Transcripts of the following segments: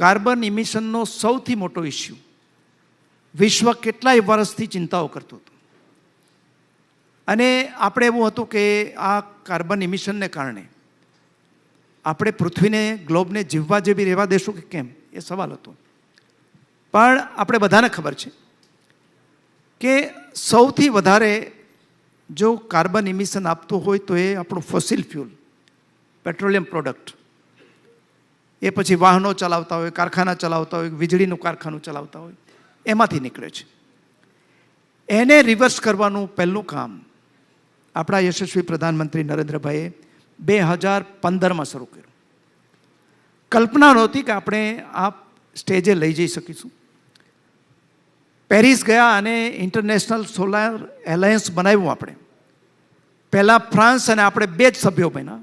Carbon ઇમિશનનો સૌથી મોટો issue વિશ્વ કેટલાય વર્ષથી ચિંતાઓ કરતું હતું. અને આપણે એવું હતું કે આ કાર્બન ઇમિશનને કારણે આપણે પૃથ્વીને, ગ્લોબને જીવવા જેવી રહેવા દેશું કે કેમ, એ સવાલ હતો. પણ આપણે બધાને ખબર છે કે સૌથી વધારે જો કાર્બન ઇમિશન આપતું હોય તો એ આપણું ફોસિલ ફ્યુલ, પેટ્રોલિયમ પ્રોડક્ટ, એ પછી વાહનો ચલાવતા હોય, કારખાના ચલાવતા હોય, વીજળીનું કારખાનું ચલાવતા હોય, એમાંથી નીકળે છે. એને રિવર્સ કરવાનું પહેલું કામ આપણા યશસ્વી પ્રધાનમંત્રી નરેન્દ્રભાઈએ 2015માં શરૂ કર્યું. કલ્પના નહોતી કે આપણે આ સ્ટેજે લઈ જઈ શકીશું. પેરિસ ગયા અને ઇન્ટરનેશનલ સોલાર એલાયન્સ બનાવ્યું આપણે. પહેલાં ફ્રાન્સ અને આપણે 2 જ સભ્યો બન્યા.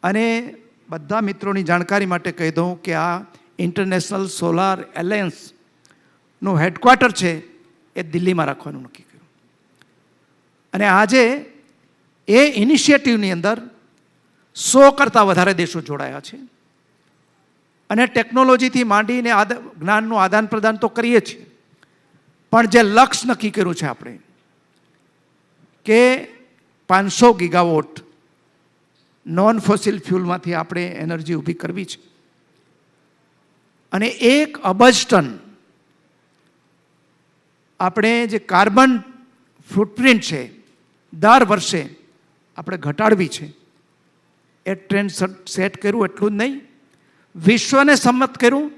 અને બધા મિત્રોની જાણકારી માટે કહી દઉં કે આ ઇન્ટરનેશનલ સોલાર એલાયન્સનું હેડક્વાર્ટર છે એ દિલ્હીમાં રાખવાનું નક્કી કર્યું. અને આજે એ ઇનિશિયેટિવની અંદર 100 કરતાં વધારે દેશો જોડાયા છે. અને ટેકનોલોજીથી માંડીને જ્ઞાનનું આદાન પ્રદાન તો કરીએ છીએ, પણ જે લક્ષ્ય નક્કી કર્યું છે આપણે કે 500 ગીગાવોટ નોન ફોસિલ ફ્યુલમાંથી આપણે એનર્જી ઊભી કરવી છે. અને 1 અબજ ટન આપણે જે કાર્બન ફૂટપ્રિન્ટ છે દર વર્ષે આપણે ઘટાડવી છે. એ ટ્રેન્ડ સેટ કર્યું. એટલું જ નહીં, વિશ્વને સંમત કર્યું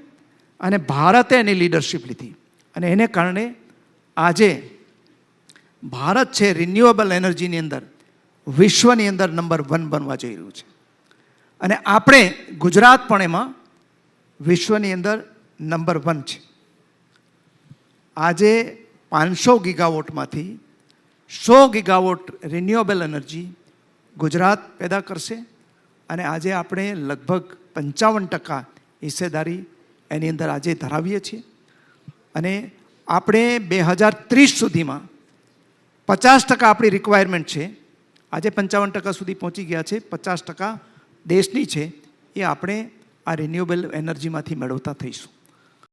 અને ભારતે એની લીડરશિપ લીધી. અને એને કારણે આજે ભારત છે રિન્યુએબલ એનર્જીની અંદર વિશ્વની અંદર નંબર 1 બનવા જઈ રહ્યું છે. અને આપણે ગુજરાત પણ એમાં વિશ્વની અંદર નંબર 1 છે. આજે 500 ગીગાવોટમાંથી 100 ગીગાવોટ રિન્યુએબલ એનર્જી ગુજરાત પેદા કરશે. અને આજે આપણે લગભગ 55% હિસ્સેદારી એની અંદર આજે ધરાવીએ છીએ. અને આપણે 2030 સુધીમાં 50% આપણી રિક્વાયરમેન્ટ છે. આજે 55% સુધી પહોંચી ગયા છે. 50% દેશની છે, એ આપણે આ રિન્યુએબલ એનર્જીમાંથી મેળવતા થઈશું.